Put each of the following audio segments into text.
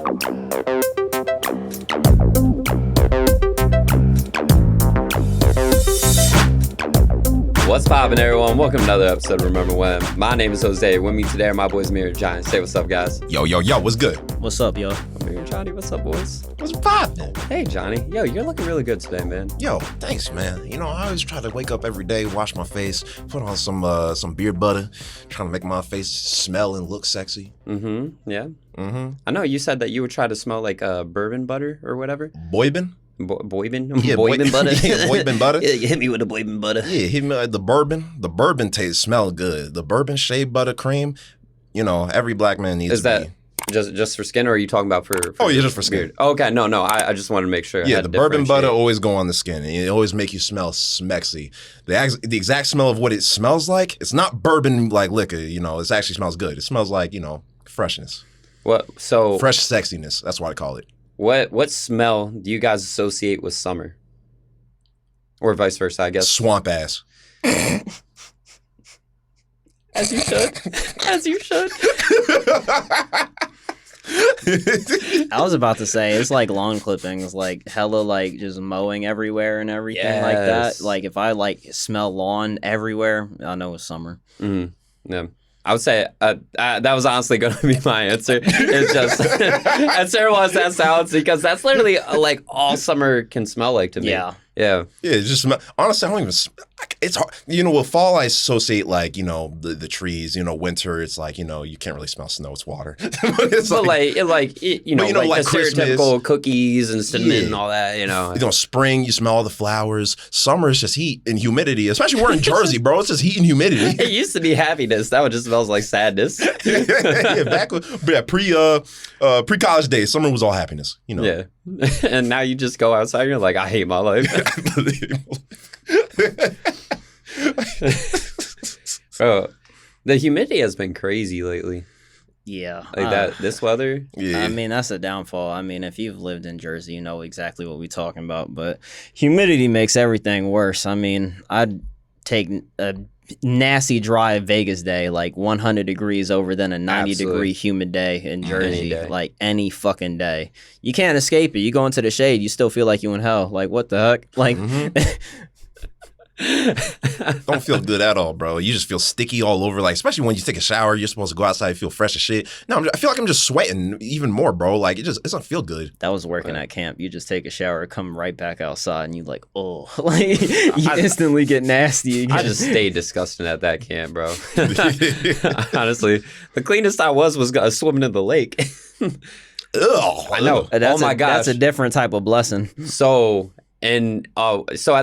What's poppin', everyone? Welcome to another episode of Remember When. My name is Jose. With me today are my boys Mir and Johnny. Say what's up, guys. Yo, what's good? What's up, yo? Mir and Johnny, what's up, boys? What's poppin'? Hey, Johnny. Yo, you're looking really good today, man. Yo, thanks, man. You know, I always try to wake up every day, wash my face, put on some beard butter, trying to make my face smell and look sexy. Mm-hmm. Yeah. Mm-hmm. I know you said that you would try to smell like bourbon butter or whatever. Boybin? Boybin? Yeah, boybin butter? Yeah, boybin butter. Yeah, you hit me with the boybin butter. Yeah, hit me with the bourbon. The bourbon smell good. The bourbon shea butter cream, you know, every black man needs Is to that be. just for skin, or are you talking about for oh, yeah, just for skin. Beard? Oh, okay, no, I just wanted to make sure. Yeah, the bourbon butter always go on the skin, and it always make you smell smexy. The exact smell of what it smells like, it's not bourbon like liquor, you know, it actually smells good. It smells like, you know, freshness. What? So fresh sexiness, that's what I call it. What smell do you guys associate with summer? Or vice versa, I guess. Swamp ass. As you should. As you should. I was about to say, it's like lawn clippings, like hella like just mowing everywhere and everything like that. Like if I like smell lawn everywhere, I know it's summer. Mm-hmm. Yeah. I would say that was honestly going to be my answer. It's just, as terrible as that sounds, because that's literally like all summer can smell like to me. Yeah. Yeah. Yeah, it's just, honestly, I don't even, it's hard. You know, with fall, I associate like, you know, the trees, you know, winter, it's like, you know, you can't really smell snow, it's water. It's but like you know, like the stereotypical cookies and cinnamon and all that, you know. You know, spring, you smell all the flowers. Summer is just heat and humidity, especially we're in Jersey, bro. It's just heat and humidity. It used to be happiness. That one just smells like sadness. Pre-college days, summer was all happiness, you know. Yeah. And now you just go outside and you're like, I hate my life. Bro, the humidity has been crazy lately. Yeah. Like this weather. Yeah. I mean, that's a downfall. I mean, if you've lived in Jersey, you know exactly what we're talking about. But humidity makes everything worse. I mean, I'd take a nasty dry Vegas day, like 100 degrees over than a 90-degree humid day in Jersey, like any fucking day. You can't escape it. You go into the shade, you still feel like you in hell. Like, what the heck? Like, don't feel good at all, bro. You just feel sticky all over. Like, especially when you take a shower, you're supposed to go outside and feel fresh as shit. No, I feel like I'm just sweating even more, bro. Like, it doesn't feel good. That was working at camp. You just take a shower, come right back outside, and you like, oh, like you instantly get nasty again. I just stayed disgusting at that camp, bro. Honestly, the cleanest I was swimming in the lake. Ugh. I know. Oh my gosh, that's a different type of blessing. So at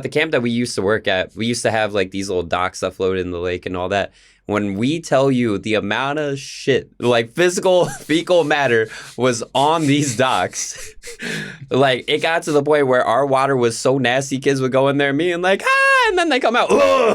the camp that we used to work at, we used to have like these little docks that floated in the lake and all that. When we tell you the amount of shit, like fecal matter was on these docks, like it got to the point where our water was so nasty, kids would go in there and me and like, and then they come out,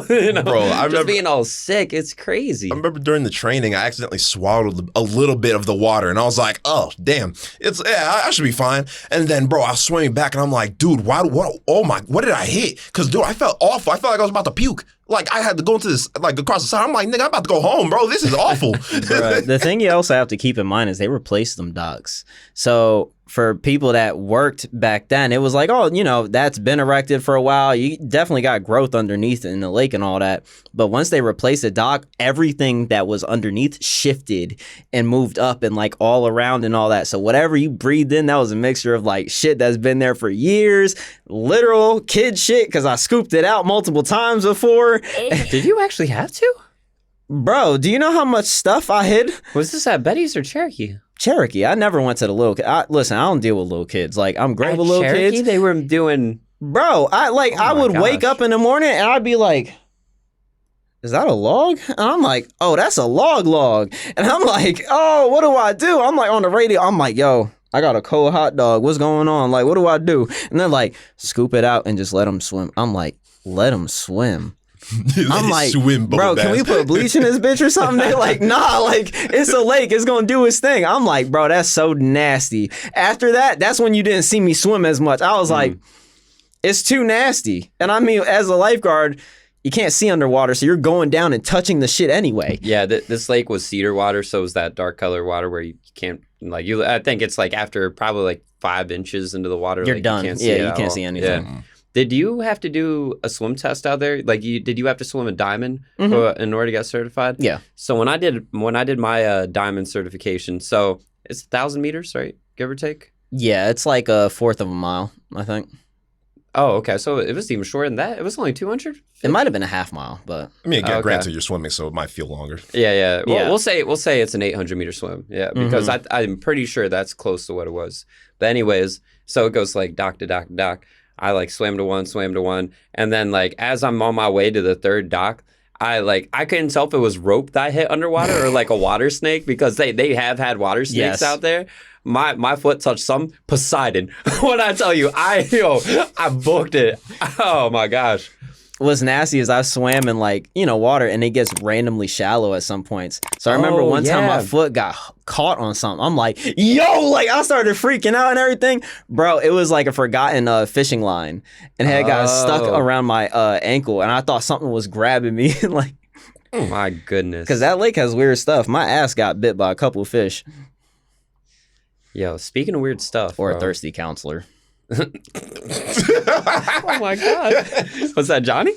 you know, bro, I remember being all sick. It's crazy. I remember during the training, I accidentally swallowed a little bit of the water, and I was like, oh, damn, I should be fine. And then, bro, I was swimming back, and I'm like, dude, what did I hit? Because, dude, I felt awful. I felt like I was about to puke. Like, I had to go into this, like, across the side. I'm like, nigga, I'm about to go home, bro. This is awful. Right. The thing you also have to keep in mind is they replaced them docks. So for people that worked back then, it was like, oh, you know, that's been erected for a while. You definitely got growth underneath in the lake and all that. But once they replaced the dock, everything that was underneath shifted and moved up and like all around and all that. So whatever you breathed in, that was a mixture of like shit that's been there for years, literal kid shit, because I scooped it out multiple times before. Did you actually have to? Bro, do you know how much stuff I hid? Was this at Betty's or Cherokee? Cherokee. I never went to the little kid. Listen, I don't deal with little kids. Like, I'm great with little Cherokee, kids. They were doing... Bro, I would wake up in the morning and I'd be like, is that a log? And I'm like, oh, that's a log. And I'm like, oh, what do I do? I'm like on the radio. I'm like, yo, I got a cold hot dog. What's going on? Like, what do I do? And they're like, scoop it out and just let them swim. I'm like, let them swim. I'm like, swim, bro, can we put bleach in this bitch or something? They're like, nah, like, it's a lake. It's going to do its thing. I'm like, bro, that's so nasty. After that, that's when you didn't see me swim as much. I was like, it's too nasty. And I mean, as a lifeguard, you can't see underwater, so you're going down and touching the shit anyway. Yeah, this lake was cedar water, so it was that dark color water where you can't Like I think it's like after probably like 5 inches into the water, You're like, done. You can't see you can't see anything. Yeah. Did you have to do a swim test out there? Like, did you have to swim a diamond in order to get certified? Yeah. So when I did my diamond certification, so it's 1,000 meters, right? Give or take. Yeah, it's like a fourth of a mile, I think. Oh, okay. So it was even shorter than that. It was only 200. It might have been a half mile, but I mean, again, granted, you're swimming, so it might feel longer. Yeah. Well, we'll say it's an 800 meter swim. Yeah, because I'm pretty sure that's close to what it was. But anyways, so it goes like dock to dock to dock. I like swam to one, and then like as I'm on my way to the third dock, I couldn't tell if it was rope that I hit underwater or like a water snake, because they have had water snakes out there. My foot touched some Poseidon. When I tell you, I booked it. Oh my gosh. What's nasty is I swam in like, water, and it gets randomly shallow at some points. So I remember one time my foot got caught on something. I'm like, yo, like I started freaking out and everything. Bro, it was like a forgotten fishing line, and it got stuck around my ankle, and I thought something was grabbing me. Like, my goodness. Because that lake has weird stuff. My ass got bit by a couple of fish. Yo, speaking of weird stuff. Or a thirsty counselor. Oh my God. Was that Johnny?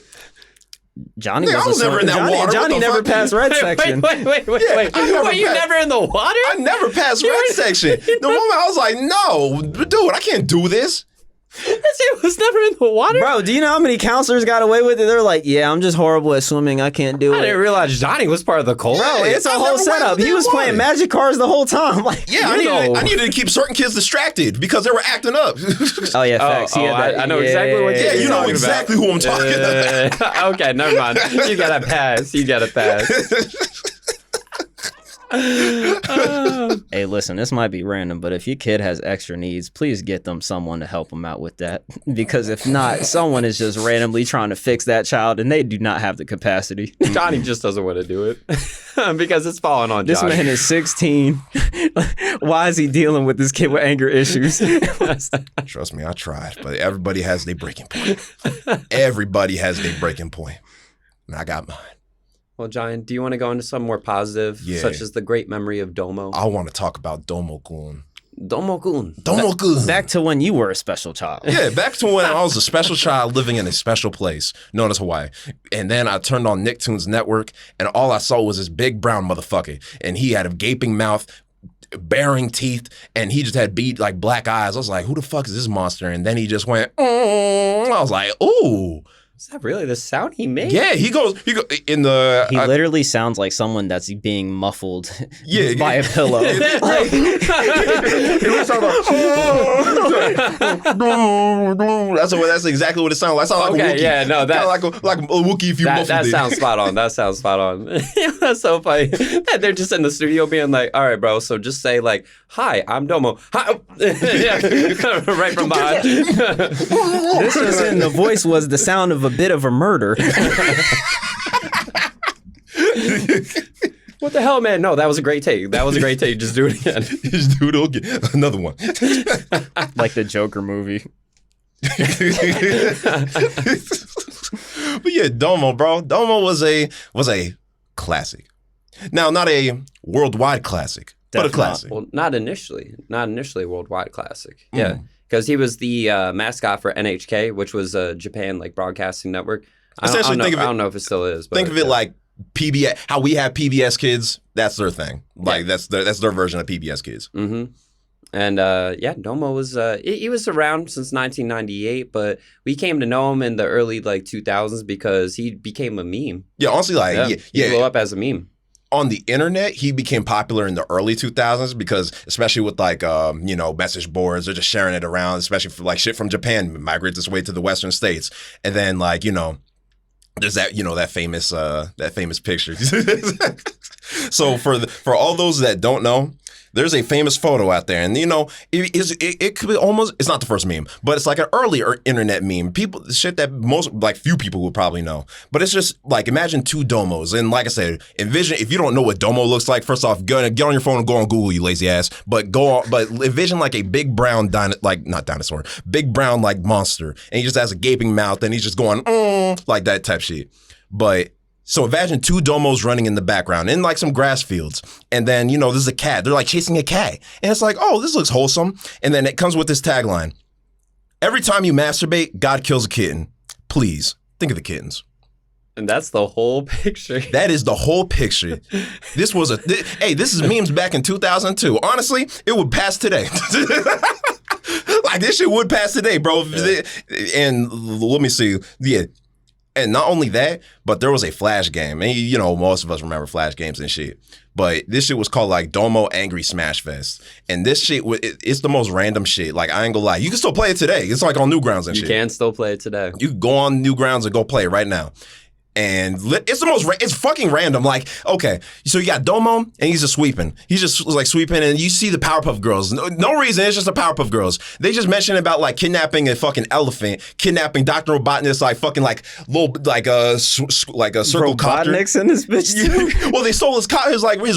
Johnny I was never in that water. Johnny never passed red section. Wait. You never in the water? I never passed red section. The moment I was like, no, dude, I can't do this. It was never in the water? Bro, do you know how many counselors got away with it? They're like, yeah, I'm just horrible at swimming. I can't do it. I didn't realize Johnny was part of the cult. Bro, it's a whole setup. He was playing magic cards the whole time. Like, yeah, I needed to keep certain kids distracted because they were acting up. Oh, yeah, facts. I know exactly what you're you know exactly who I'm talking about. Okay, never mind. You got to pass. Hey, listen, this might be random, but if your kid has extra needs, please get them someone to help them out with that. Because if not, someone is just randomly trying to fix that child, and they do not have the capacity. Johnny just doesn't want to do it because it's falling on This Johnny. man is 16. Why is he dealing with this kid with anger issues? Trust me, I tried, but everybody has their breaking point. Everybody has their breaking point, and I got mine. Well, John, do you want to go into some more positive, such as the great memory of Domo? I want to talk about Domo-kun. Domo-kun. Domo-kun. Back to when you were a special child. Yeah, back to when I was a special child living in a special place known as Hawaii. And then I turned on Nicktoons Network, and all I saw was this big brown motherfucker. And he had a gaping mouth, baring teeth, and he just had black eyes. I was like, who the fuck is this monster? And then he just went, I was like, ooh. Is that really the sound he made? Yeah, he goes in the. He literally sounds like someone that's being muffled by a pillow. He was like, that's exactly what it sounds like. It sounds like a Wookiee. Yeah, no, that like a Wookiee if you muffled that it. sounds spot on. That's so funny. They're just in the studio being like, "All right, bro. So just say like, hi, I'm Domo." Hi. Right from behind. This was in the voice was the sound of a bit of a murder. What the hell, man? No, that was a great take. Just do it again. Just do it again. Another one. Like the Joker movie. But yeah, Domo, bro. Domo was a classic. Now, not a worldwide classic, but a classic. Well, not initially a worldwide classic. Yeah. Because he was the mascot for NHK, which was Japan Broadcasting Network. I don't know if it still is. But think of it like PBS. How we have PBS Kids, that's their thing. That's their version of PBS Kids. Mm-hmm. And Domo was he was around since 1998, but we came to know him in the early 2000s because he became a meme. Yeah, honestly, he blew up as a meme. On the internet, he became popular in the early 2000s because, especially with message boards, they're just sharing it around, especially for shit from Japan migrates its way to the Western states, and then there's that famous picture. So for all those that don't know, there's a famous photo out there, and it could be almost, it's not the first meme, but it's like an earlier internet meme. Shit that few people would probably know. But it's just imagine two Domos, and like I said, envision, if you don't know what Domo looks like, first off, get on your phone and go on Google, you lazy ass. But envision a big brown big brown monster, and he just has a gaping mouth, and he's just going like that type shit. But So imagine 2 domos running in the background in like some grass fields. And then, you know, there's a cat. They're like chasing a cat. And it's like, oh, this looks wholesome. And then it comes with this tagline. Every time you masturbate, God kills a kitten. Please, think of the kittens. And that's the whole picture. That is the whole picture. This is memes back in 2002. Honestly, it would pass today. Like, this shit would pass today, bro. Yeah. And let me see. Yeah. And not only that, but there was a Flash game. And, you know, most of us remember Flash games and shit. But this shit was called, like, Domo Angry Smash Fest. And this shit, it's the most random shit. Like, I ain't gonna lie. You can still play it today. It's, like, on Newgrounds and shit. You can still play it today. You can go on Newgrounds and go play it right now. And it's fucking random. Like, okay, so you got Domo, and he's just sweeping. He's just like sweeping, and you see the Powerpuff Girls. No reason, it's just the Powerpuff Girls. They just mentioned about like kidnapping a fucking elephant, kidnapping Dr. Robotnik's like fucking like little like a circle copter. Robotnik's in this bitch too. Well, they stole his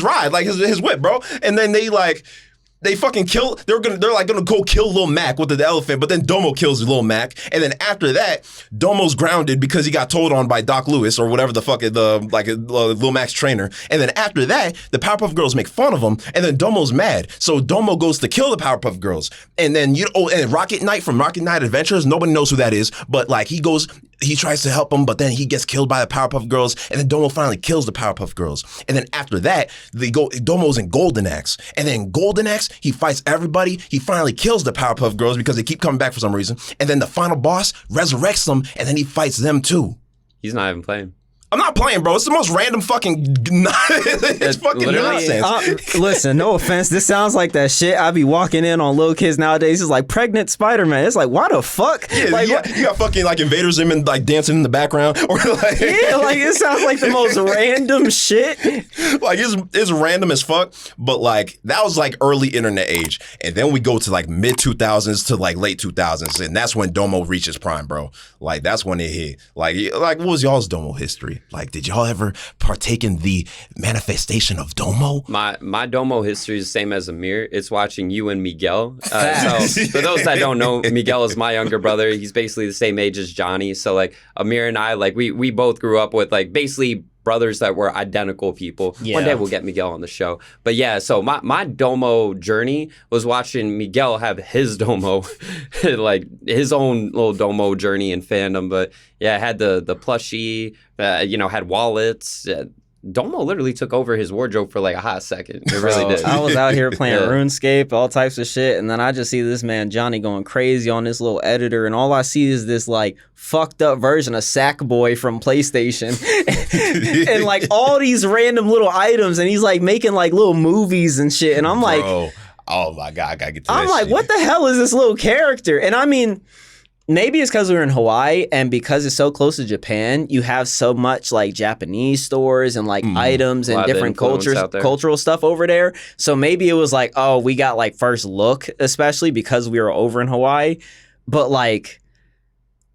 ride, like his whip, bro. And then they fucking kill. They're gonna go kill Lil Mac with the elephant, but then Domo kills Lil Mac, and then after that, Domo's grounded because he got told on by Doc Lewis or whatever the fuck Lil Mac's trainer. And then after that, the Powerpuff Girls make fun of him, and then Domo's mad, so Domo goes to kill the Powerpuff Girls. And then and Rocket Knight from Rocket Knight Adventures, nobody knows who that is, but like he tries to help him, but then he gets killed by the Powerpuff Girls, and then Domo finally kills the Powerpuff Girls. And then after that, Domo's in Golden Axe, and then Golden Axe, he fights everybody. He finally kills the Powerpuff Girls because they keep coming back for some reason. And then the final boss resurrects them, and then he fights them too. He's not even playing. I'm not playing, bro. It's the most random fucking it's fucking nonsense. Listen, no offense. This sounds like that shit I be walking in on little kids nowadays. It's like pregnant Spider-Man. It's like, why the fuck? Yeah, like, you got fucking like Invader Zim and like dancing in the background. Or like, yeah, like it sounds like the most random shit. Like it's random as fuck, but like that was like early internet age. And then we go to like mid 2000s to like late 2000s. And that's when Domo reaches prime, bro. Like that's when it hit. Like what was y'all's Domo history? Like, did y'all ever partake in the manifestation of Domo? My Domo history is the same as Amir. It's watching you and Miguel. So for those that don't know, Miguel is my younger brother. He's basically the same age as Johnny. So like Amir and I, like we both grew up with like basically brothers that were identical people. Yeah. One day we'll get Miguel on the show. But yeah, so my Domo journey was watching Miguel have his Domo, like his own little Domo journey in fandom. But yeah, had the plushie, had wallets. Domo literally took over his wardrobe for like a hot second. It really did. I was out here playing RuneScape, all types of shit, and then I just see this man Johnny going crazy on this little editor, and all I see is this like fucked up version of Sackboy from PlayStation, and like all these random little items, and he's like making like little movies and shit, and I'm like, oh my god, I gotta get to I'm that like, shit. what the hell is this little character? And I mean, maybe it's because we were in Hawaii, and because it's so close to Japan, you have so much like Japanese stores and like items and different cultural stuff over there. So maybe it was like, oh, we got like first look, especially because we were over in Hawaii. But like,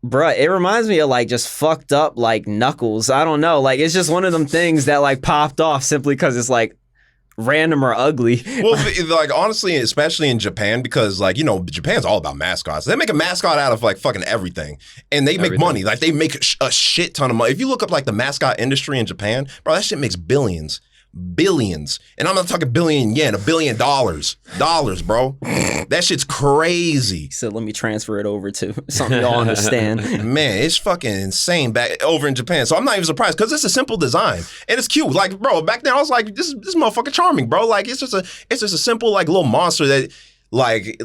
bruh, it reminds me of like just fucked up like Knuckles. I don't know. Like, it's just one of them things that like popped off simply because it's like random or ugly. Well, like honestly, especially in Japan, because like, Japan's all about mascots. They make a mascot out of like fucking everything, and they make money. Like they make a shit ton of money. If you look up like the mascot industry in Japan, bro, that shit makes billions. And I'm not talking billion yen, $1 billion, bro. That shit's crazy. He said, let me transfer it over to something y'all understand. Man, it's fucking insane back over in Japan. So I'm not even surprised because it's a simple design and it's cute. Like, bro, back then I was like, this motherfucker charming, bro. Like, it's just a simple like little monster that like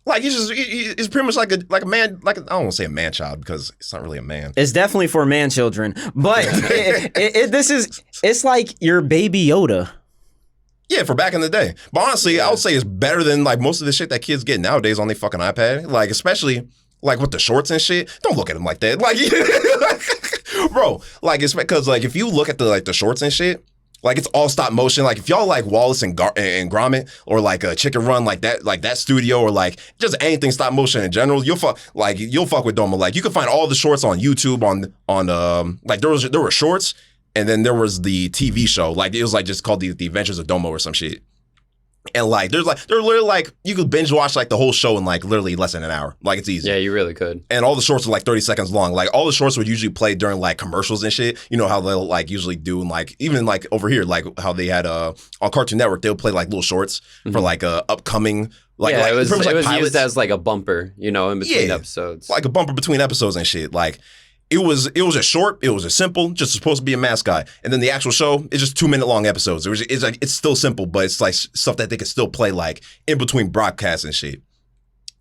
it's pretty much like a man, like I don't want to say a man child because it's not really a man. It's definitely for man children, but it's like your baby Yoda. Yeah, for back in the day. But honestly, I would say it's better than like most of the shit that kids get nowadays on their fucking iPad. Like especially like with the shorts and shit. Don't look at them like that. Like, bro, like it's because like if you look at the shorts and shit. Like it's all stop motion. Like if y'all like Wallace and Gromit or like a Chicken Run like that studio or like just anything stop motion in general, you'll fuck with Domo. Like you can find all the shorts on YouTube on like there were shorts and then there was the TV show. Like it was like just called the Adventures of Domo or some shit. And like, they're literally like, you could binge watch like the whole show in like literally less than an hour. Like, it's easy. Yeah, you really could. And all the shorts are like 30 seconds long. Like, all the shorts would usually play during like commercials and shit. You know how they'll like usually do, and like even like over here, like how they had on Cartoon Network, they'll play like little shorts for like upcoming. Like, yeah, like, it was pilots. used as like a bumper, you know, in between episodes. Like a bumper between episodes and shit. Like, it was a short, it was a simple, just supposed to be a mascot. And then the actual show is just 2-minute long episodes. It's like, it's still simple, but it's like stuff that they could still play like in between broadcasts and shit.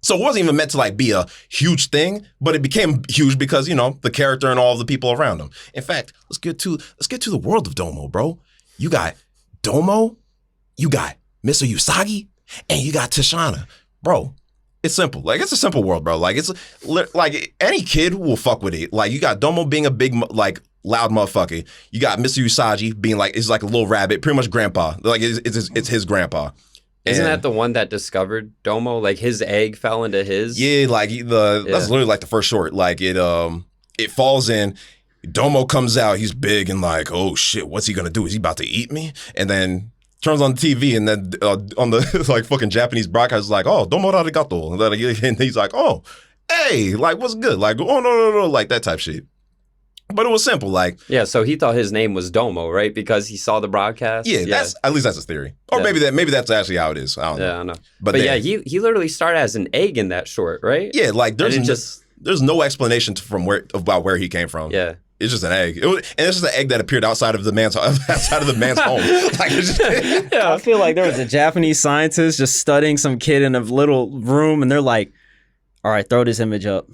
So it wasn't even meant to like be a huge thing, but it became huge because, you know, the character and all of the people around him. In fact, let's get to the world of Domo, bro. You got Domo, you got Mr. Usagi, and you got Tashana. Bro, it's simple. Like, it's a simple world, bro. Like, it's like any kid will fuck with it. Like, you got Domo being a big, like, loud motherfucker. You got Mr. Usagi being like, it's like a little rabbit, pretty much grandpa. Like, it's his grandpa. Isn't that the one that discovered Domo? Like, his egg fell into his? Yeah, like that's literally like the first short. Like, it falls in. Domo comes out. He's big and like, oh shit, what's he gonna do? Is he about to eat me? And then turns on the TV, and then on the like fucking Japanese broadcast is like, oh, Domo arigato. And he's like, oh, hey, like, what's good? Like, oh, no, like that type shit. But it was simple, like. Yeah, so he thought his name was Domo, right? Because he saw the broadcast? Yeah, at least that's his theory. Or maybe that's actually how it is. I don't know. Yeah, I know. But yeah, he literally started as an egg in that short, right? Yeah, like there's no explanation about where he came from. Yeah. It's just an egg. And it's just an egg that appeared outside of the man's home. Like, I feel like there was a Japanese scientist just studying some kid in a little room, and they're like, all right, throw this image up.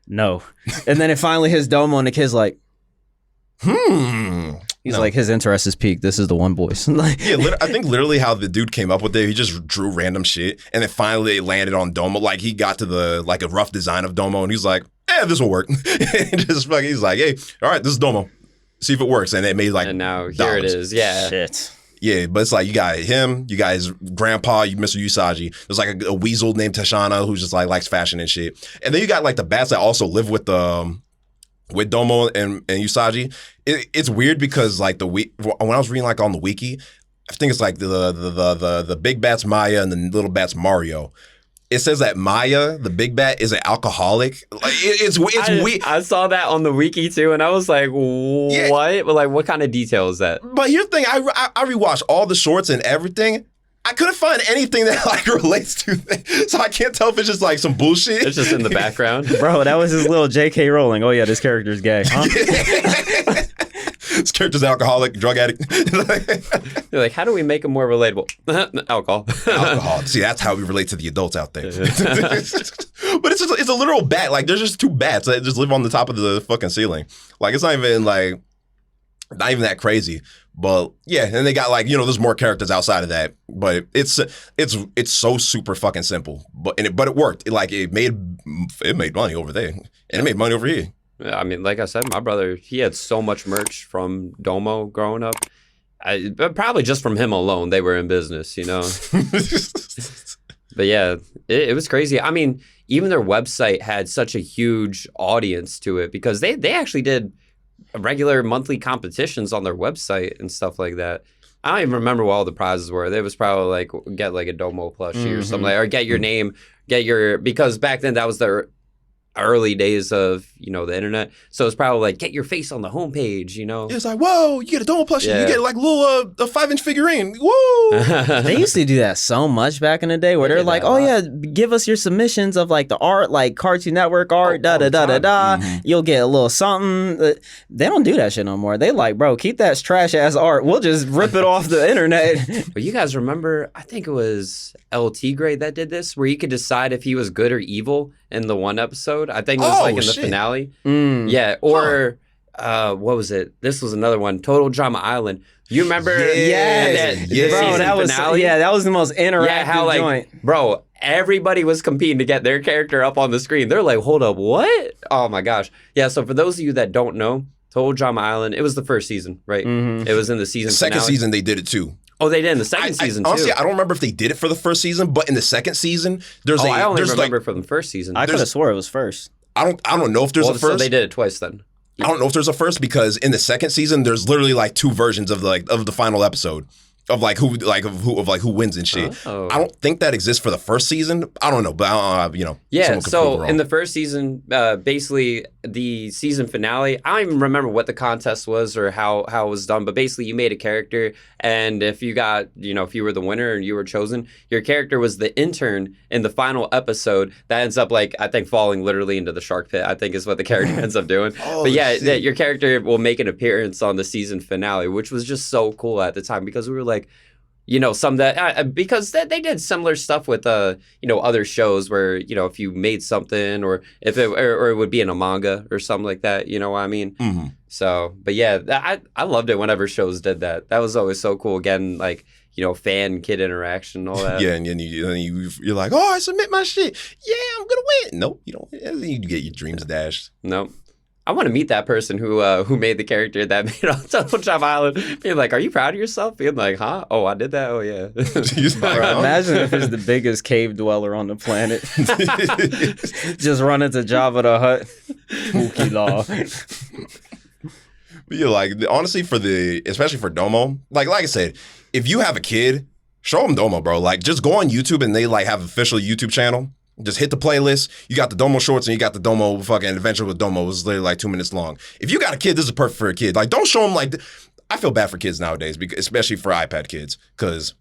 No. And then it finally hits Domo, and the kid's like, He's like, his interest is peaked. This is the one voice. Yeah, I think literally how the dude came up with it, he just drew random shit, and then finally it landed on Domo. Like, he got to the like a rough design of Domo, and he's like, this will work. And just fucking, he's like, hey, all right, this is Domo. See if it works. And it made like, and now $. Here it is. Yeah. Shit. Yeah, but it's like, you got him, you got his grandpa, Mr. Usagi. There's like a weasel named Tashana who's just like likes fashion and shit. And then you got like the bats that also live with Domo and Usagi. It's weird because like when I was reading like on the wiki, I think it's like the big bat's Maya and the little bat's Mario. It says that Maya, the big bat, is an alcoholic. Like, it's weird. I saw that on the wiki too, and I was like, what? Yeah. But like, what kind of detail is that? But here's the thing: I rewatched all the shorts and everything. I couldn't find anything that like relates to that. So I can't tell if it's just like some bullshit. It's just in the background. Bro, that was his little J.K. Rowling. Oh yeah, this character's gay. Huh? This character's alcoholic, drug addict. You're like, how do we make him more relatable? Alcohol. Alcohol. See, that's how we relate to the adults out there. But it's a literal bat. Like, there's just two bats that just live on the top of the fucking ceiling. Like, it's not even that crazy. But yeah, and they got like, there's more characters outside of that. But it's so super fucking simple. But it worked. It made money over there, and it made money over here. I mean, like I said, my brother, he had so much merch from Domo growing up. Probably just from him alone, they were in business, But yeah, it was crazy. I mean, even their website had such a huge audience to it because they actually did regular monthly competitions on their website and stuff like that. I don't even remember what all the prizes were. There was probably like, get like a Domo plushie or something, or get your name, because back then that was the early days of the internet, so it's probably like, get your face on the homepage. It's like, whoa, you get a Domo plushie, you get like a little a 5-inch figurine. Whoa. They used to do that so much back in the day, where they're like, oh yeah, give us your submissions of like the art, like Cartoon Network art, you'll get a little something. They don't do that shit no more. They like, bro, keep that trash ass art, we'll just rip it off the internet. But you guys remember, I think it was LT Grade that did this, where you could decide if he was good or evil in the one episode. I think it was in the finale. Yeah, or what was it? This was another one, Total Drama Island. You remember? Yes. Bro, that was the most interactive joint. Bro, everybody was competing to get their character up on the screen. They're like, hold up, what? Oh my gosh. Yeah, so for those of you that don't know, Total Drama Island, it was the first season, right? Mm-hmm. It was in the season second finale. Season they did it too. Oh, they did in the second season too. Honestly, I don't remember if they did it for the first season, but in the second season, I only remember from the first season. I could have swore it was first. I don't know if there's a first. So they did it twice then. I don't know if there's a first, because in the second season there's literally like two versions of the final episode. of who wins and shit. Oh. I don't think that exists for the first season. I don't know, but Yeah, someone could prove so it wrong. in the first season, basically the season finale, I don't even remember what the contest was or how it was done, but basically you made a character, and if you got, if you were the winner and you were chosen, your character was the intern in the final episode that ends up, like, I think falling literally into the shark pit, I think is what the character ends up doing. But yeah, your character will make an appearance on the season finale, which was just so cool at the time, because we were like, some that because they did similar stuff with other shows where if you made something or if it would be in a manga or something like that, you know what I mean? Mm-hmm. So, but yeah, I loved it whenever shows did that. That was always so cool. Again, like fan kid interaction and all that. Yeah, and you're like, oh, I submit my shit. Yeah, I'm gonna win. Nope, you don't. You get your dreams dashed. Nope. I want to meet that person who made the character that made on Double Jump Island. Being like, are you proud of yourself? Being like, huh? Oh, I did that? Oh, yeah. Imagine if it's the biggest cave dweller on the planet. Just run into Jabba the Hutt. Spooky law. You're like, honestly, especially for Domo, like I said, if you have a kid, show them Domo, bro. Like, just go on YouTube and they like have an official YouTube channel. Just hit the playlist. You got the Domo shorts and you got the Domo fucking Adventure with Domo. It was literally like 2 minutes long. If you got a kid, this is perfect for a kid. Like, don't show them like. I feel bad for kids nowadays, especially for iPad kids, because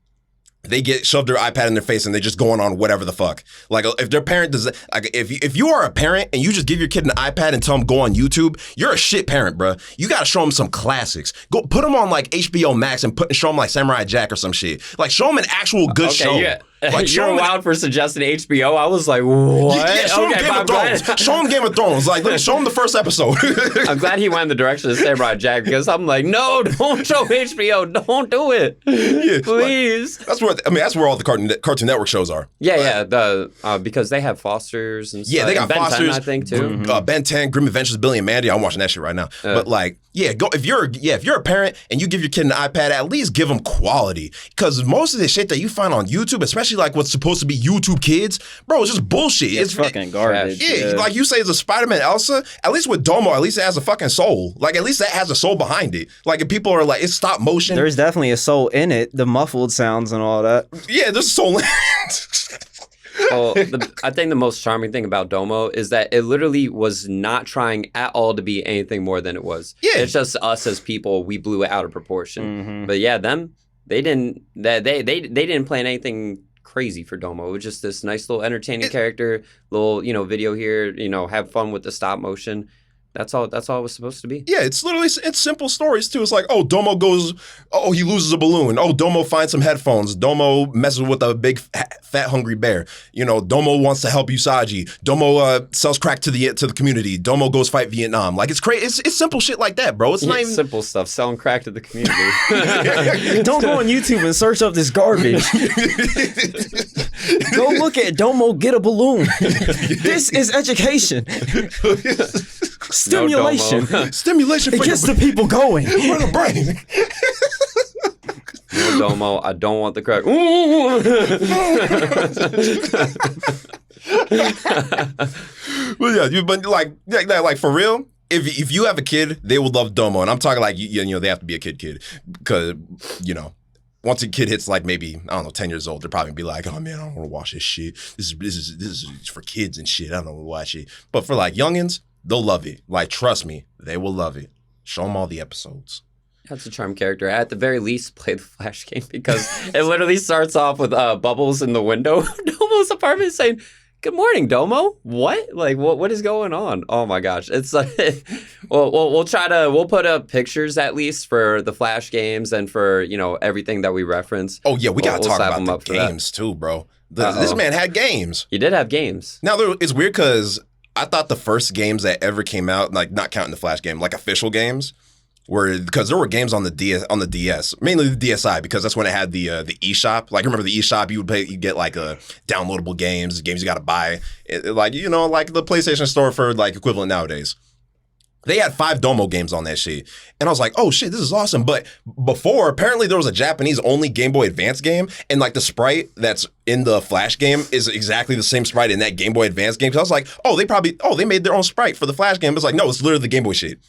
they get shoved their iPad in their face and they're just going on whatever the fuck. Like, if their parent does, like, if you are a parent and you just give your kid an iPad and tell them go on YouTube, you're a shit parent, bro. You got to show them some classics. Go put them on like HBO Max and show them like Samurai Jack or some shit. Like, show them an actual good show. Yeah. Like, you're wild for suggesting HBO. I was like, what? Yeah, show them Game of Thrones. Show them Game of Thrones. Like, show them the first episode. I'm glad he went in the direction of Samurai Jack, because I'm like, no, don't show HBO. Don't do it. Yeah, please. Like, that's where all the Cartoon Network shows are. Yeah, because they have Fosters and stuff. Yeah, they got Ben Fosters. 10, I think, too. Ben 10, Grim Adventures of Billy and Mandy. I'm watching that shit right now. But like, yeah, go if you're a parent and you give your kid an iPad, at least give them quality. Because most of the shit that you find on YouTube, especially like what's supposed to be YouTube Kids, bro, it's just bullshit. It's fucking garbage. Yeah, like you say, it's a Spider-Man Elsa. At least with Domo, at least it has a fucking soul. Like, at least that has a soul behind it. Like, if people are like, it's stop motion. There's definitely a soul in it. The muffled sounds and all that. Yeah, there's a soul in Well, I think the most charming thing about Domo is that it literally was not trying at all to be anything more than it was. Yeah. It's just us as people, we blew it out of proportion. But yeah, they didn't plan anything crazy for Domo. It was just this nice little entertaining character, little, video here, have fun with the stop motion. That's all it was supposed to be. Yeah, it's simple stories too. It's like, oh, Domo he loses a balloon. Oh, Domo finds some headphones. Domo messes with a big fat hungry bear. Domo wants to help Usagi. Domo sells crack to the community. Domo goes fight Vietnam. Like, it's crazy. It's simple shit like that, bro. It's not even simple stuff. Selling crack to the community. Don't go on YouTube and search up this garbage. Go look at Domo get a balloon. This is education. Stimulation. No, Stimulation. It gets the people going. For the brain. No, Domo, I don't want the crack. Well, yeah, but like for real, if you have a kid, they will love Domo, and I'm talking like they have to be a kid, because once a kid hits like maybe, I don't know, 10 years old, they're probably gonna be like, oh man, I don't want to watch this shit. This is for kids and shit. I don't want to watch it. But for like youngins, they'll love it. Like, trust me, they will love it. Show them all the episodes. That's a charm character. At the very least, play the Flash game, because it literally starts off with bubbles in the window of Domo's apartment saying, "Good morning, Domo." What? Like, what is going on? Oh my gosh! It's like, we'll put up pictures at least for the Flash games and for everything that we reference. Oh yeah, we gotta talk about the games too, bro. This man had games. You did have games. Now it's weird because I thought the first games that ever came out, like not counting the Flash game, like official games, because there were games on the DS, mainly the DSi, because that's when it had the eShop. Like, remember the eShop? You get like downloadable games you got to buy, like the PlayStation Store for like equivalent nowadays. They had 5 Domo games on that shit, and I was like, oh shit, this is awesome. But before, apparently there was a Japanese only Game Boy Advance game, and like the sprite that's in the Flash game is exactly the same sprite in that Game Boy Advance game. So I was like, they made their own sprite for the Flash game. It's like, no, it's literally the Game Boy shit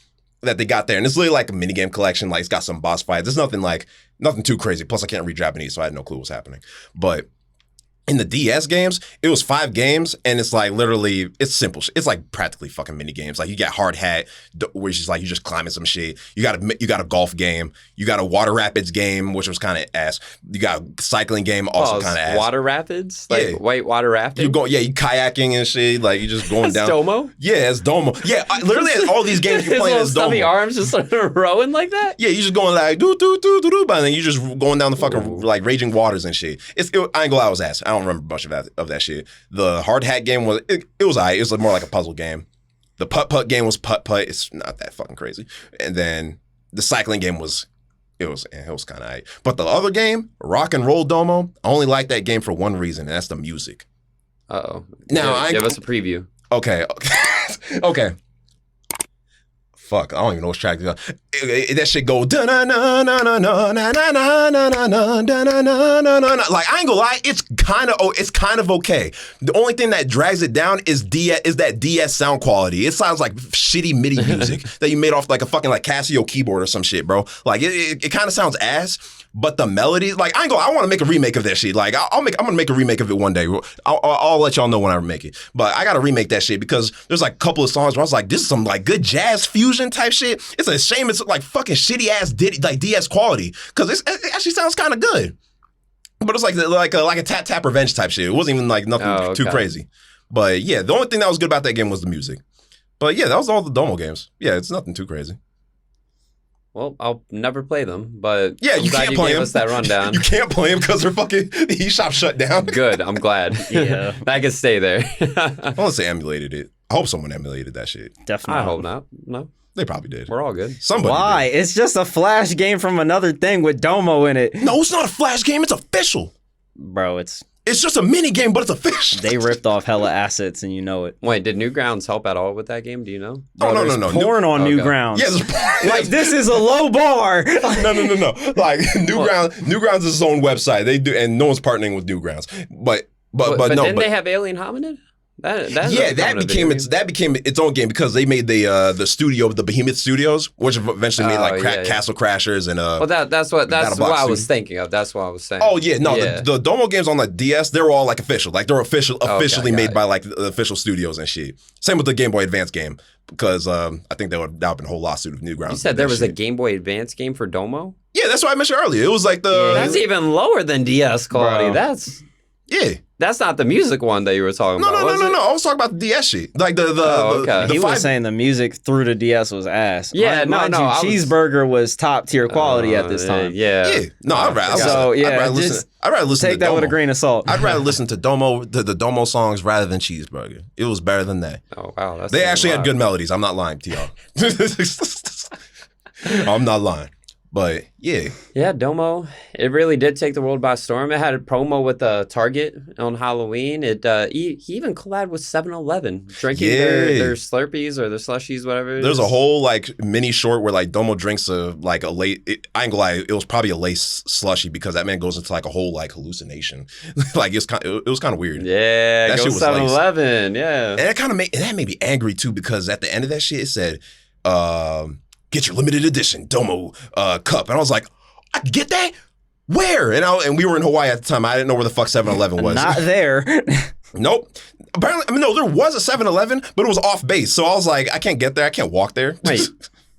that they got there, and it's literally like a minigame collection. Like, it's got some boss fights. It's nothing like Nothing too crazy. Plus, I can't read Japanese, so I had no clue what was happening. But in the DS games, it was 5 games, and it's like literally, it's simple. It's like practically fucking mini games. Like you got Hard Hat, which is like you just climbing some shit. You got a golf game. You got a water rapids game, which was kind of ass. You got a cycling game, also kind of ass. Water rapids, like white water rafting. You kayaking and shit. Like you just going down. Domo. Yeah, it's Domo. Yeah, literally all these games you're playing is Domo. Stubby arms just sort of rowing like that. Yeah, you just going like do, and then you just going down the fucking like raging waters and shit. I ain't gonna lie, I was ass. I don't remember much of that shit. The Hard Hat game was it was alright. It was more like a puzzle game. The putt game was putt. It's not that fucking crazy. And then the cycling game was kind of alright. But the other game, Rock and Roll Domo, I only like that game for one reason, and that's the music. Uh-oh. Now give us a preview. Okay. Okay. Fuck, I don't even know which track. That shit go da na na na na na na na na na na na na na na. Like I ain't gonna lie, it's kind of okay. The only thing that drags it down is that DS sound quality. It sounds like shitty MIDI music that you made off like a fucking like Casio keyboard or some shit, bro. Like it kind of sounds ass. But the melodies, like I want to make a remake of that shit. Like I'm gonna make a remake of it one day. I'll let y'all know when I remake it. But I gotta remake that shit because there's like a couple of songs where I was like, this is some like good jazz fusion type shit. It's a shame it's like fucking shitty ass like DS quality because it actually sounds kind of good. But it's like a tap revenge type shit. It wasn't even like nothing too crazy. But yeah, the only thing that was good about that game was the music. But yeah, that was all the Domo games. Yeah, it's nothing too crazy. Well, I'll never play them, but yeah, you can't play them. Us that rundown. You can't play them because they're fucking the eShop shut down. Good, I'm glad. Yeah, I can stay there. Unless they emulated it. I hope someone emulated that shit. Definitely. I hope not. No, they probably did. We're all good. Somebody Why? did. It's just a Flash game from another thing with Domo in it. No, it's not a Flash game. It's official. Bro, it's just a mini game, but it's official. They ripped off hella assets, and you know it. Wait, did Newgrounds help at all with that game? Do you know? Oh, no. Porn on Newgrounds. Yeah, there's porn. Like, this is a low bar. No. Like, Newgrounds is its own website. They do, and no one's partnering with Newgrounds. But didn't they have Alien Hominid? That became its own game because they made the studio, the Behemoth Studios, which eventually made like Castle Crashers and well, that's what I was thinking of. That's what I was saying. Oh yeah, no, yeah. The Domo games on the DS, they're all like official, like they're officially made by like the official studios and shit. Same with the Game Boy Advance game because I think that would have been a whole lawsuit of Newgrounds. You said there was a Game Boy Advance game for Domo? Yeah, that's what I mentioned earlier. It was like that's even lower than DS quality. Bro. That's not the music one that you were talking about. No. I was talking about the DS shit. Like the he was saying the music through the DS was ass. Yeah, Mind you, Cheeseburger was top tier quality at this time. Yeah. No, I'd rather listen. Take that with a grain of salt. I'd rather listen to the Domo songs rather than Cheeseburger. It was better than that. Oh wow, they actually had good melodies. I'm not lying to y'all. I'm not lying. But yeah, Domo. It really did take the world by storm. It had a promo with Target on Halloween. It he even collabed with 7-Eleven, drinking their Slurpees or their slushies, whatever. There's a whole like mini short where like Domo drinks I ain't gonna lie, it was probably a lace slushy because that man goes into like a whole like hallucination. Like it was kind of weird. Yeah, that go 7-Eleven. Yeah, and that made me angry too because at the end of that shit it said, get your limited edition Domo cup. And I was like, I can get that? Where? And we were in Hawaii at the time. I didn't know where the fuck 7-Eleven was. Not there. Nope. Apparently, no, there was a 7-Eleven, but it was off base. So I was like, I can't get there. I can't walk there. Wait,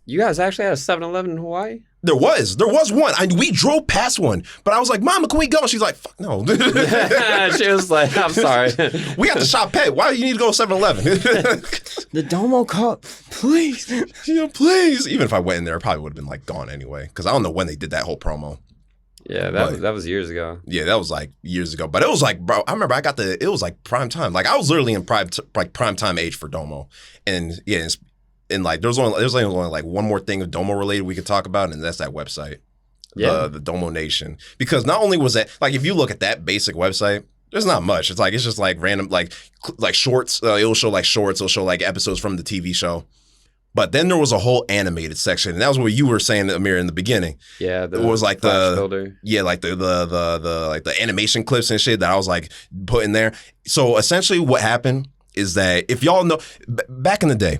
you guys actually had a 7-Eleven in Hawaii? There was one. We drove past one, but I was like, Mama, can we go? And she's like, fuck no. She was like, I'm sorry. We got to shop pet. Why do you need to go to 7-Eleven? The Domo cup, please. Yeah, please. Even if I went in there, it probably would have been like gone anyway. Because I don't know when they did that whole promo. Yeah, that was years ago. Yeah, that was like years ago. But it was like, bro, I remember it was like prime time. Like I was literally in prime time age for Domo. And yeah, and like there's only like one more thing of Domo related we could talk about, and that's that website, the Domo Nation. Because not only was that like if you look at that basic website, there's not much. It's just like random like shorts. It'll show like shorts. It'll show like episodes from the TV show. But then there was a whole animated section, and that was what you were saying, Amir, in the beginning. Yeah, it was like the animation clips and shit that I was like put in there. So essentially, what happened is that if y'all know, back in the day.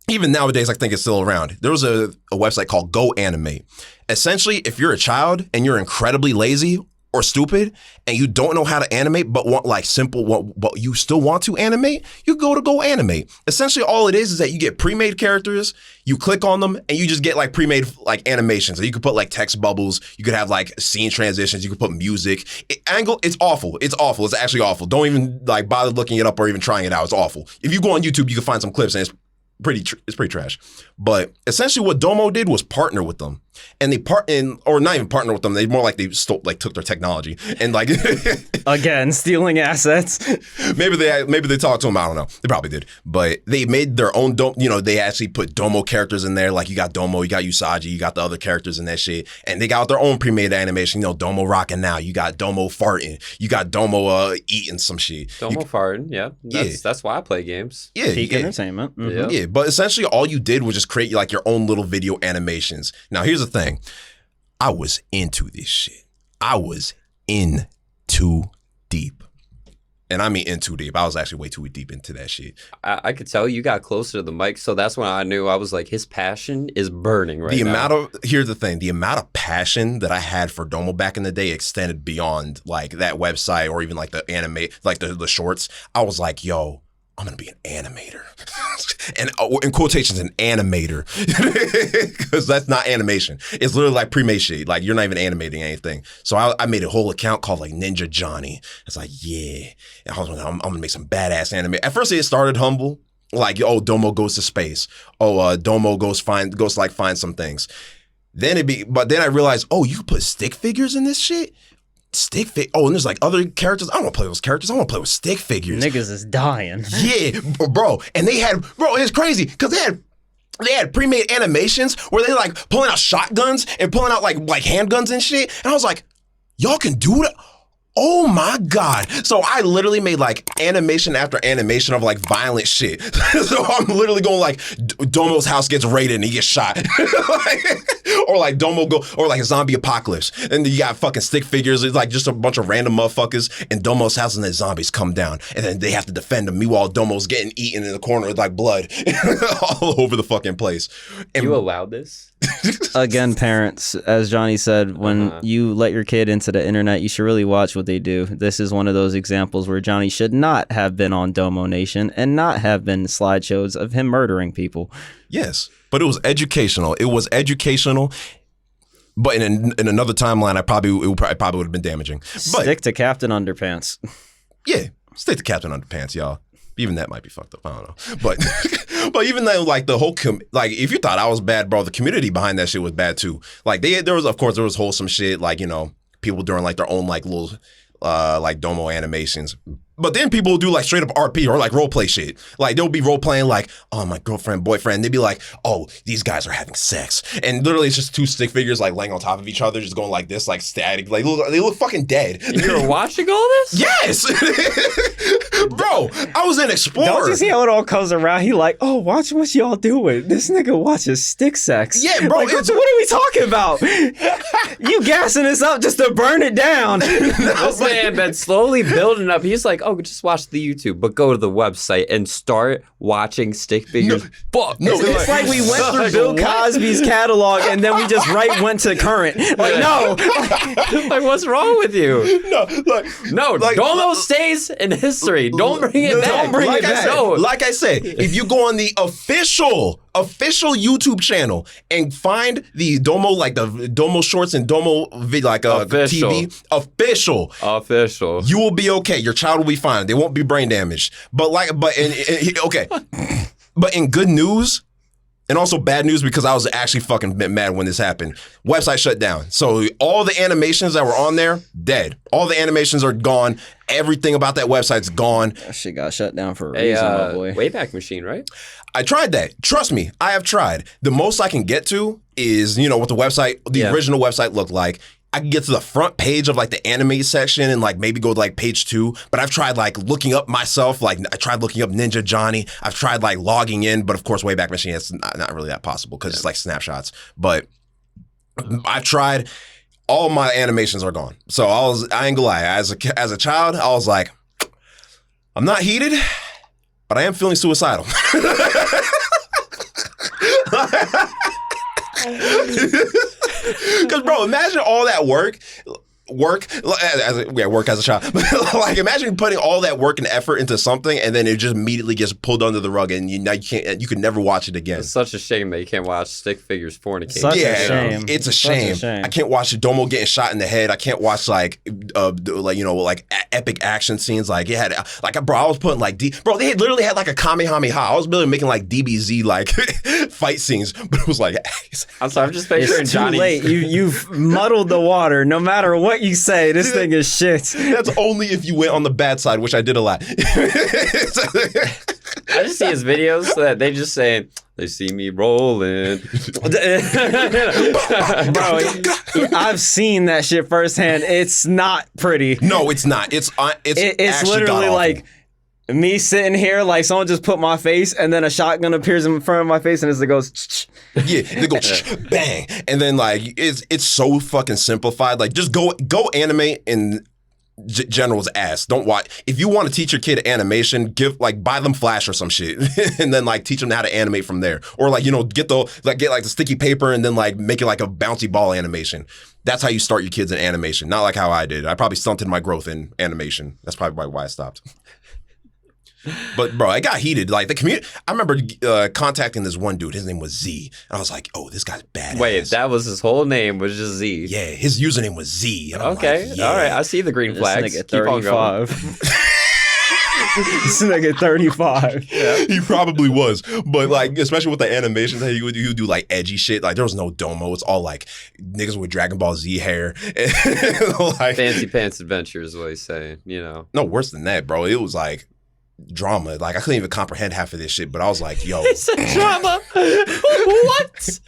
Even nowadays, I think it's still around. There was a website called Go Animate. Essentially, if you're a child and you're incredibly lazy or stupid and you don't know how to animate but want like simple what you still want to animate, you go animate. Essentially all it is that you get pre-made characters, you click on them and you just get like pre-made like animations. So you could put like text bubbles, you could have like scene transitions, you could put music. It's awful. It's actually awful. Don't even like bother looking it up or even trying it out. It's awful. If you go on YouTube, you can find some clips and it's pretty trash. But essentially what Domo did was partner with them. And they or not even partner with them. They more like they took their technology and like again stealing assets. maybe they talked to them. I don't know. They probably did. But they made their own they actually put Domo characters in there. Like you got Domo, you got Usagi, you got the other characters in that shit, and they got their own pre-made animation. Domo rocking now. You got Domo farting. You got Domo eating some shit. Domo farting. Yeah. That's why I play games. Yeah. Peak entertainment. Mm-hmm. Yeah. But essentially all you did was just create like your own little video animations. Now here's the thing. I was into this shit. I was in too deep. And I mean in too deep. I was actually way too deep into that shit. I could tell you got closer to the mic, so that's when I knew. I was like, his passion is burning right now. Here's the thing. The amount of passion that I had for Domo back in the day extended beyond like that website or even like the anime, like the shorts. I was like, yo, I'm going to be an animator. And in quotations, an animator. Because that's not animation. It's literally like pre-made shit. Like you're not even animating anything. So I made a whole account called like Ninja Johnny. It's like, yeah. And I'm going to make some badass anime. At first it started humble. Like, oh, Domo goes to space. Oh, Domo goes find some things. But then I realized, oh, you can put stick figures in this shit? Oh, and there's like other characters. I don't want to play those characters. I want to play with stick figures. Niggas is dying. Yeah, bro. And it's crazy because they had pre-made animations where they like pulling out shotguns and pulling out like handguns and shit. And I was like, y'all can do that? Oh my God. So I literally made like animation after animation of like violent shit. So I'm literally going like Domo's house gets raided and he gets shot. Or like or like a zombie apocalypse. And you got fucking stick figures. It's like just a bunch of random motherfuckers in Domo's house and then zombies come down. And then they have to defend them. Meanwhile, Domo's getting eaten in the corner with like blood all over the fucking place. And you allowed this? Again, parents, as Johnny said, when you let your kid into the internet, you should really watch what they do. This is one of those examples where Johnny should not have been on Domo Nation and not have been slideshows of him murdering people. Yes, but it was educational. But in another timeline, it probably would have been damaging. But stick to Captain Underpants. Yeah, stick to Captain Underpants, y'all. Even that might be fucked up. I don't know. But even though like the whole if you thought I was bad, bro, the community behind that shit was bad too. Like there was wholesome shit, like, people doing like their own like little like Domo animations. But then people will do like straight up RP or like role play shit. Like they'll be role playing like, oh, my girlfriend, boyfriend. They'd be like, oh, these guys are having sex. And literally it's just two stick figures like laying on top of each other, just going like this, like static. Like they look fucking dead. And you were watching all this? Yes. Bro, I was an explorer. Don't you see how it all comes around? He like, oh, watch what y'all doing. This nigga watches stick sex. Yeah, bro. Like, what are we talking about? You gassing this up just to burn it down. This man been slowly building up. He's like, oh, just watch the YouTube, but go to the website and start watching stick figures. It's like we went through Bill Cosby's catalog and then we just went to current. Like, no. Like, what's wrong with you? No, Domo stays in history. Don't bring it back. Don't bring it back. Like I said, if you go on the official YouTube channel and find the Domo, like the Domo shorts and Domo TV, official, you will be okay. Your child will be fine. They won't be brain damaged. Okay. But in good news, and also bad news because I was actually fucking mad when this happened. Website shut down. So all the animations that were on there, dead. All the animations are gone. Everything about that website's gone. That shit got shut down for a reason, my boy. Wayback Machine, right? I tried that. Trust me, I have tried. The most I can get to is, what the website, the original website looked like. I can get to the front page of like the anime section and like maybe go to like page 2. But I've tried like looking up myself. Like I tried looking up Ninja Johnny. I've tried like logging in, but of course Wayback Machine, it's not really that possible because it's like snapshots. But I've tried. All my animations are gone. So I ain't gonna lie. As a child, I was like, I'm not heated, but I am feeling suicidal. Because, bro, imagine all that work as a child. Like, imagine putting all that work and effort into something, and then it just immediately gets pulled under the rug, and you can never watch it again. It's such a shame that you can't watch stick figures fornicate. Such a shame. It's a shame. I can't watch Domo getting shot in the head. I can't watch like epic action scenes. Like it had bro, I was putting like they had literally had like a Kamehameha. I was literally making like DBZ like fight scenes, but it was like I'm sorry, I'm just picturing It's too Johnny. late. You've muddled the water. No matter what you say, this thing is shit. That's only if you went on the bad side, which I did a lot. I just see his videos that they just say, they see me rolling. Bro, I've seen that shit firsthand. It's not pretty. No, it's not. It's literally like me sitting here, like someone just put my face, and then a shotgun appears in front of my face, and it goes. Yeah, they go bang, and then like it's so fucking simplified. Like just go animate in general's ass. Don't watch. If you want to teach your kid animation, buy them Flash or some shit, and then like teach them how to animate from there. Or like get the sticky paper and then like make it like a bouncy ball animation. That's how you start your kids in animation. Not like how I did. I probably stunted my growth in animation. That's probably why I stopped. But bro, it got heated. Like the community, I remember contacting this one dude. His name was Z, and I was like, "Oh, this guy's badass." Wait, that was his whole name, was just Z. Yeah, his username was Z. And I'm okay, like, yeah. all right, I see the green flags. This nigga Keep on going. 35. This nigga 35. Yeah. He probably was, but like, especially with the animations, that he would do like edgy shit. Like there was no Domo. It's all like niggas with Dragon Ball Z hair. Like, Fancy pants adventures is what he's saying. No, worse than that, bro. It was like drama. Like I couldn't even comprehend half of this shit, but I was like, yo. It's a drama. What?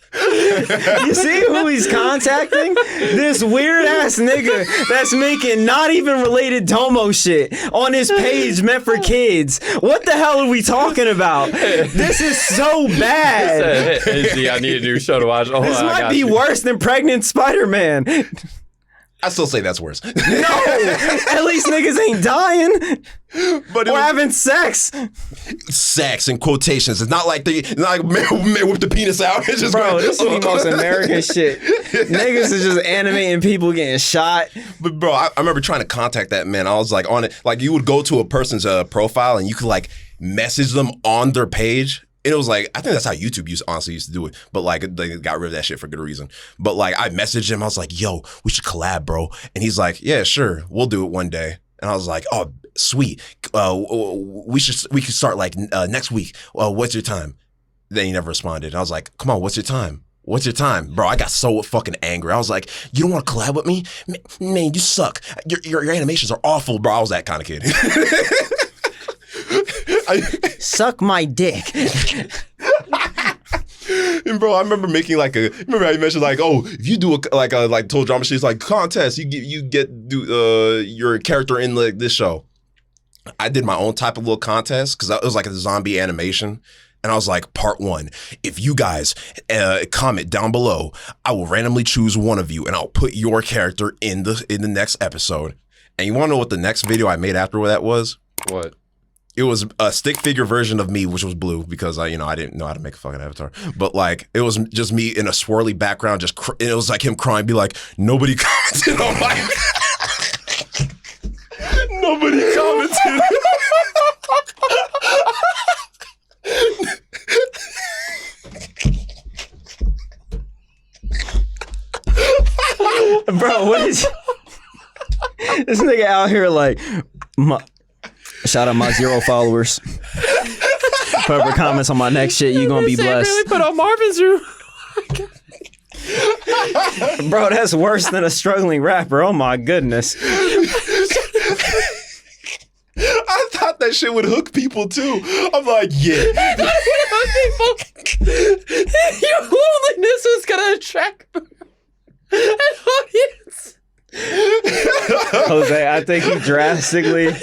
You see who he's contacting? This weird ass nigga that's making not even related Domo shit on his page meant for kids. What the hell are we talking about? This is so bad. Hey, Z, I need a new show to watch. Oh, This might be worse than Pregnant Spider-Man. I still say that's worse. No, at least niggas ain't dying. But Or having sex. Sex in quotations. It's not like man whip the penis out. It's just Bro, this is the most American shit. Niggas is just animating people getting shot. But bro, I remember trying to contact that man. I was like on it. Like you would go to a person's profile and you could like message them on their page. And it was like, I think that's how YouTube honestly used to do it. But like, they got rid of that shit for good reason. But like, I messaged him. I was like, yo, we should collab, bro. And he's like, yeah, sure. We'll do it one day. And I was like, oh, sweet. We could start like next week. What's your time? Then he never responded. And I was like, come on, what's your time? What's your time? Bro, I got so fucking angry. I was like, you don't want to collab with me? Man, you suck. Your animations are awful, bro. I was that kind of kid. Suck my dick. And bro, I remember making remember how you mentioned like, oh, if you do a total drama shit, it's like contest, you get your character in this show. I did my own type of little contest because it was like a zombie animation. And I was like, part 1, if you guys comment down below, I will randomly choose one of you and I'll put your character in the next episode. And you want to know what the next video I made after that was? What? It was a stick figure version of me, which was blue because I didn't know how to make a fucking avatar. But like, it was just me in a swirly background, and it was like him crying, be like, nobody commented on my. Nobody commented. Bro, what is this nigga out here like? Shout out my 0 followers. Whoever comments on my next shit, you gonna be blessed. Really put on Marvin's room. Bro, that's worse than a struggling rapper. Oh my goodness. I thought that shit would hook people too. I'm like, yeah. Your loneliness was gonna attract an audience. Jose, I think you drastically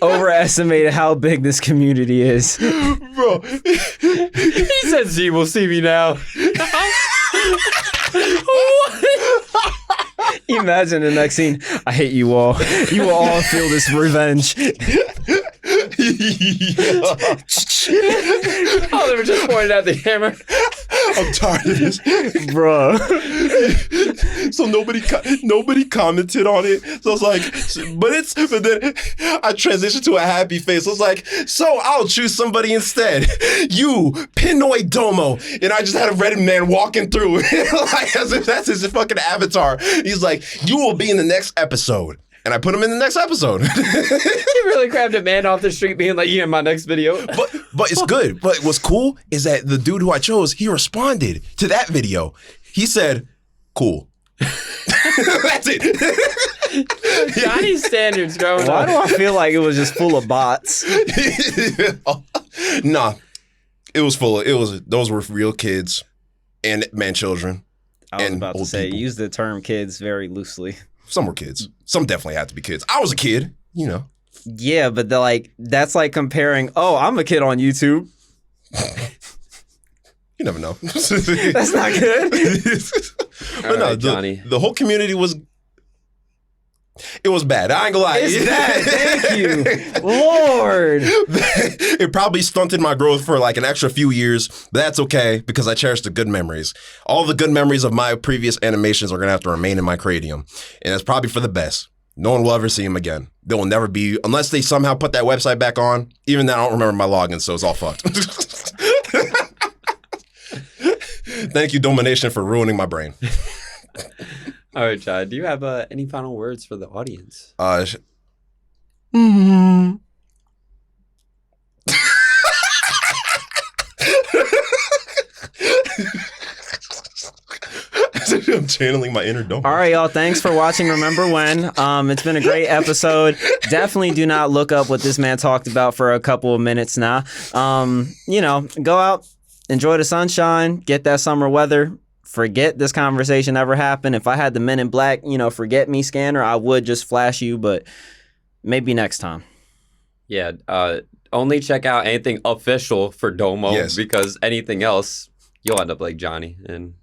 overestimated how big this community is. Bro. He said Z will see me now. Imagine the next scene. I hate you all. You will all feel this revenge. Oh, they were just pointing at the camera. I'm tired of this. Bro. So nobody commented on it. So I was like, but then I transitioned to a happy face. I was like, so I'll choose somebody instead. You, Pinoy Domo. And I just had a Reddit man walking through like as if that's his fucking avatar. He's like, you will be in the next episode. And I put him in the next episode. You really grabbed a man off the street being like, yeah, my next video. But it's good. But what's cool is that the dude who I chose, he responded to that video. He said, cool. That's it. Johnny's standards growing Why up. do I feel like it was just full of bots? Nah. Those were real kids and man children. I was and about to old say, people. use the term kids very loosely. Some were kids. Some definitely had to be kids. I was a kid, you know. Yeah, but that's like comparing, I'm a kid on YouTube. You never know. That's not good. But no, Johnny. the whole community was bad. I ain't gonna lie. It's bad. Thank you. Lord. It probably stunted my growth for like an extra few years, but that's okay because I cherish the good memories. All the good memories of my previous animations are gonna have to remain in my cranium, and it's probably for the best. No one will ever see them again. They will never be, unless they somehow put that website back on. Even then, I don't remember my login, so it's all fucked. Thank you, Domination, for ruining my brain. All right, John, do you have any final words for the audience? I'm channeling my inner Domo. All right, y'all. Thanks for watching Remember When. It's been a great episode. Definitely do not look up what this man talked about for a couple of minutes now. Go out, enjoy the sunshine, get that summer weather. Forget this conversation ever happened. If I had the Men in Black, forget me scanner, I would just flash you, but maybe next time. Yeah, only check out anything official for Domo because anything else, you'll end up like Johnny. And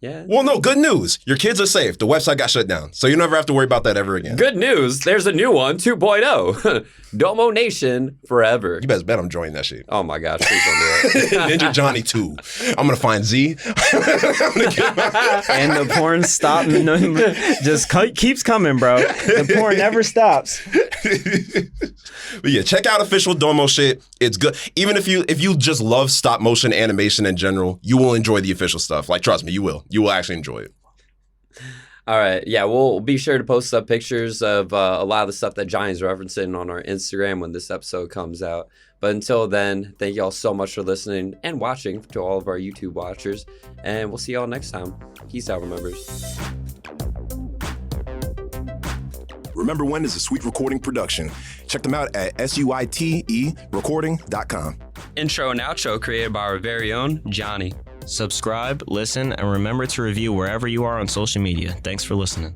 yeah. Well, no, good news. Your kids are safe. The website got shut down, so you never have to worry about that ever again. Good news. There's a new one, 2.0. Domo Nation forever. You best bet I'm joining that shit. Oh my gosh, please don't do it. Ninja Johnny 2. I'm gonna find Z. And the porn keeps coming, bro. The porn never stops. But yeah, check out official Domo shit. It's good. Even if you just love stop motion animation in general, you will enjoy the official stuff. Like, trust me, you will. You will actually enjoy it. All right. Yeah, we'll be sure to post up pictures of a lot of the stuff that Johnny's referencing on our Instagram when this episode comes out. But until then, thank you all so much for listening and watching to all of our YouTube watchers. And we'll see y'all next time. Peace out, Remembers. Remember When is a Sweet Recording production. Check them out at suiterecording.com. Intro and outro created by our very own Johnny. Subscribe, listen, and remember to review wherever you are on social media. Thanks for listening.